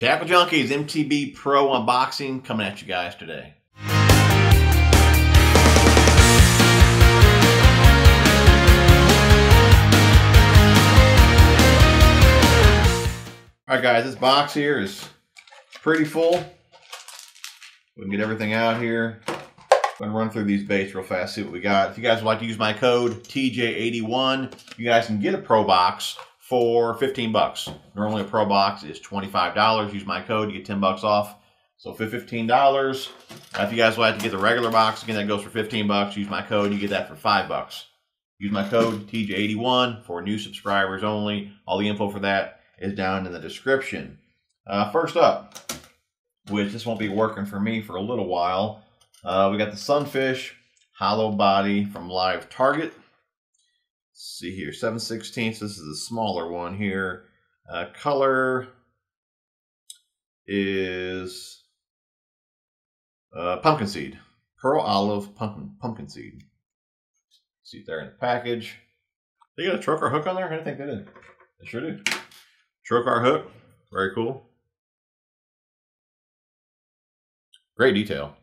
Tackle Junkies MTB Pro unboxing coming at you guys today. Alright guys, this box here is pretty full. We can get everything out here. I'm going to run through these baits real fast, see what we got. If you guys would like to use my code TJ81, you guys can get a Pro box for 15 bucks. Normally a Pro box is $25. Use my code, you get 10 bucks off. So for $15. If you guys would like to get the regular box, again that goes for 15 bucks. Use my code, you get that for 5 bucks. Use my code TJ81 for new subscribers only. All the info for that is down in the description. First up, which this won't be working for me for a little while, we got the Sunfish hollow body from Live Target. Let's see here, 7/16. This is the smaller one here. Color is pumpkin seed, pearl olive pumpkin seed. See it there in the package. They got a Trocar hook on there? I didn't think they did. They sure do. Trocar hook, very cool. Great detail.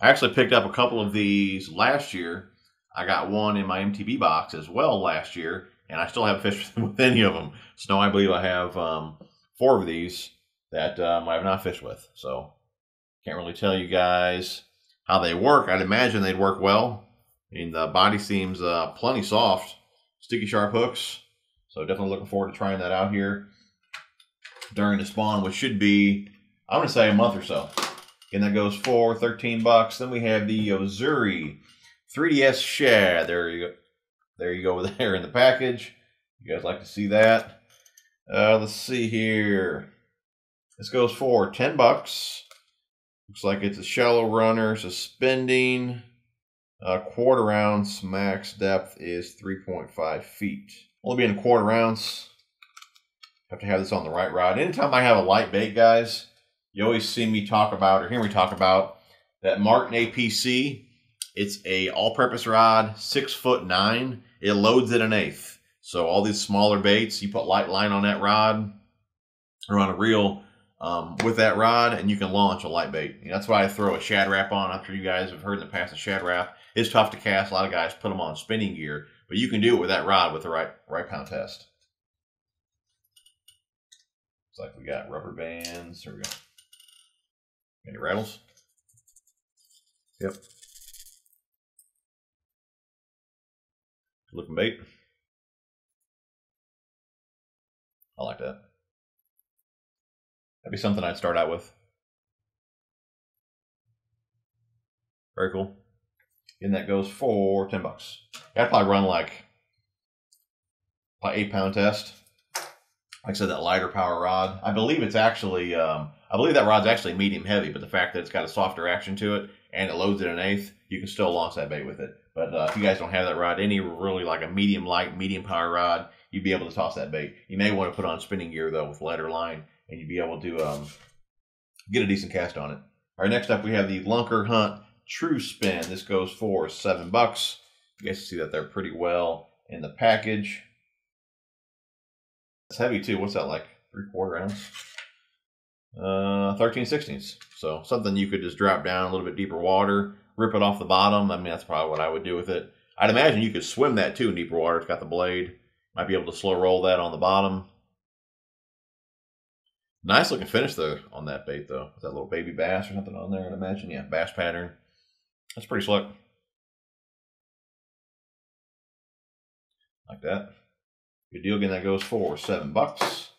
I actually picked up a couple of these last year. I got one in my MTB box as well last year, and I still haven't fished with any of them. So now I believe I have 4 of these that I have not fished with. So can't really tell you guys how they work. I'd imagine they'd work well. I mean, the body seems plenty soft. Sticky sharp hooks. So definitely looking forward to trying that out here during the spawn, which should be, I'm going to say, a month or so. And that goes for 13 bucks. Then we have the Ozuri 3DS Shad. There you go. There you go there in the package. You guys like to see that? Let's see here. This goes for 10 bucks. Looks like it's a shallow runner, suspending. Quarter ounce, max depth is 3.5 feet. Only being a quarter ounce. Have to have this on the right rod. Anytime I have a light bait, guys, you always see me talk about, or hear me talk about, that Martin APC. It's a all-purpose rod, 6'9". It loads at 1/8. So all these smaller baits, you put light line on that rod, or on a reel with that rod, and you can launch a light bait. And that's why I throw a shad wrap on. I'm sure you guys have heard in the past the shad wrap. It's tough to cast. A lot of guys put them on spinning gear, but you can do it with that rod with the right pound test. Looks like we got rubber bands. Here we go. Any rattles? Yep. Good looking bait. I like that. That'd be something I'd start out with. Very cool. And that goes for 10 bucks. I'd probably run like 8-pound test. Like I said, that lighter power rod. I believe it's actually, I believe that rod's actually medium heavy, but the fact that it's got a softer action to it and it loads at 1/8, you can still launch that bait with it. But if you guys don't have that rod, any really like a medium light, medium power rod, you'd be able to toss that bait. You may want to put on spinning gear though with lighter line, and you'd be able to get a decent cast on it. All right, next up we have the Lunker Hunt True Spin. This goes for 7 bucks. You guys can see that there pretty well in the package. It's heavy too. What's that, like 3/4 ounce? 13/16. So something you could just drop down a little bit deeper water, rip it off the bottom. I mean, that's probably what I would do with it. I'd imagine you could swim that too in deeper water. It's got the blade. Might be able to slow roll that on the bottom. Nice looking finish though on that bait though. Is that little baby bass or something on there? I'd imagine. Yeah, bass pattern. That's pretty slick. Like that. Good deal. Again, that goes for 7 bucks.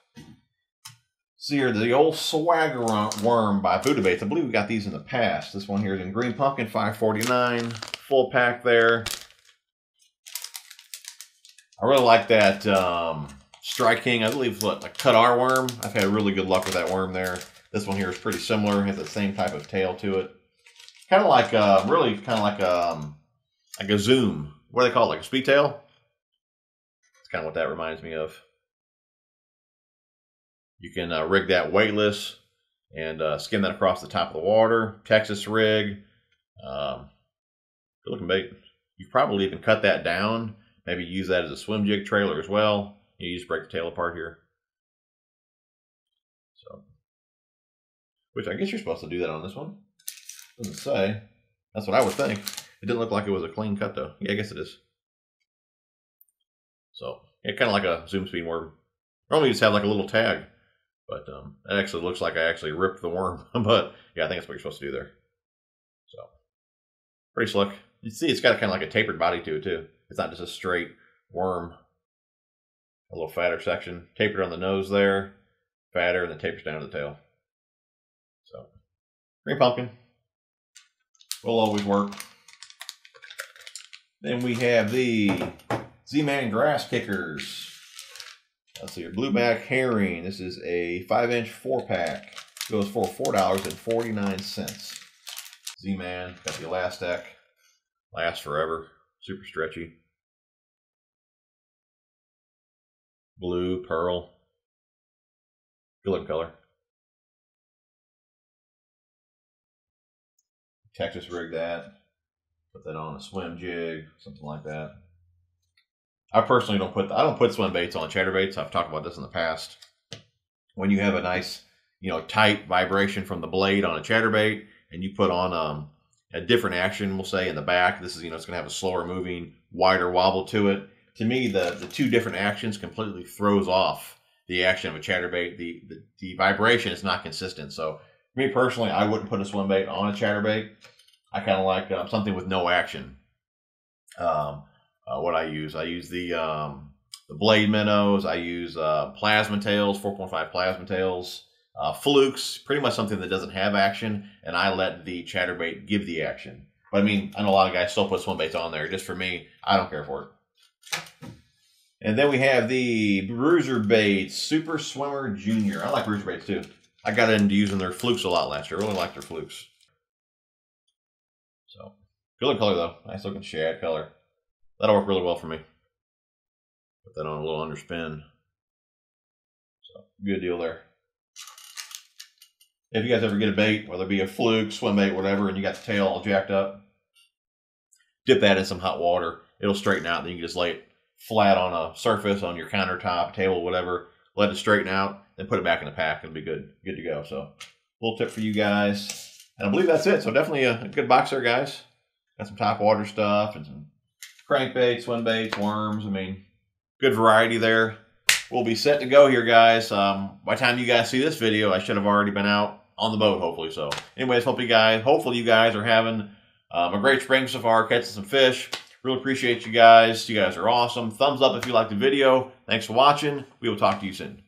See here, the old Swagger Worm by Buddha Baits. I believe we got these in the past. This one here is in green pumpkin, $5.49. Full pack there. I really like that Strike King. I believe what, like Cut R worm. I've had really good luck with that worm there. This one here is pretty similar. Has the same type of tail to it. Kind of like really kind of like a zoom. What do they call it? Like a speed tail? That's kind of what that reminds me of. You can rig that weightless and skim that across the top of the water. Texas rig. Good looking bait. You probably even cut that down. Maybe use that as a swim jig trailer as well. You just break the tail apart here. which I guess you're supposed to do that on this one. Doesn't say. That's what I would think. It didn't look like it was a clean cut though. Yeah, I guess it is. So, yeah, kind of like a zoom speed worm. Normally you just have like a little tag, but it actually looks like I actually ripped the worm. But yeah, I think that's what you're supposed to do there. So, pretty slick. You see it's got kind of like a tapered body to it too. It's not just a straight worm. A little fatter section. Tapered on the nose there. Fatter, and then tapers down to the tail. So, green pumpkin. Will always work. Then we have the Z-Man grass kickers. Let's see here. Blueback herring. This is a 5-inch 4-pack. Goes for $4.49. Z-Man. Got the elastic. Lasts forever. Super stretchy. Blue, pearl. Good looking color. Texas rig that. Put that on a swim jig, something like that. I personally don't put swim baits on chatterbaits. I've talked about this in the past. When you have a nice, tight vibration from the blade on a chatterbait, and you put on a different action, we'll say in the back. This is, it's going to have a slower moving, wider wobble to it. To me, the two different actions completely throws off the action of a chatterbait. The vibration is not consistent. So, for me personally, I wouldn't put a swim bait on a chatterbait. I kind of like something with no action. What I use the blade minnows. I use plasma tails, 4.5 plasma tails, flukes, pretty much something that doesn't have action, and I let the chatterbait give the action. But I mean, I know a lot of guys still put swim baits on there. Just for me, I don't care for it. And then we have the Bruiser Baits Super Swimmer Junior. I like Bruiser Baits too. I got into using their flukes a lot last year. I really like their flukes. So, good looking color though. Nice looking shad color. That'll work really well for me. Put that on a little underspin. So, good deal there. If you guys ever get a bait, whether it be a fluke, swim bait, whatever, and you got the tail all jacked up, dip that in some hot water. It'll straighten out. Then you can just lay it flat on a surface, on your countertop, table, whatever. Let it straighten out, then put it back in the pack. It'll be good to go. So, little tip for you guys. And I believe that's it. So definitely a good box there, guys. Got some top water stuff and some crankbaits, swim baits, worms. I mean, good variety there. We'll be set to go here, guys. By the time you guys see this video, I should have already been out on the boat, hopefully. So, anyways, hopefully you guys are having a great spring so far, catching some fish. Really appreciate you guys. You guys are awesome. Thumbs up if you liked the video. Thanks for watching. We will talk to you soon.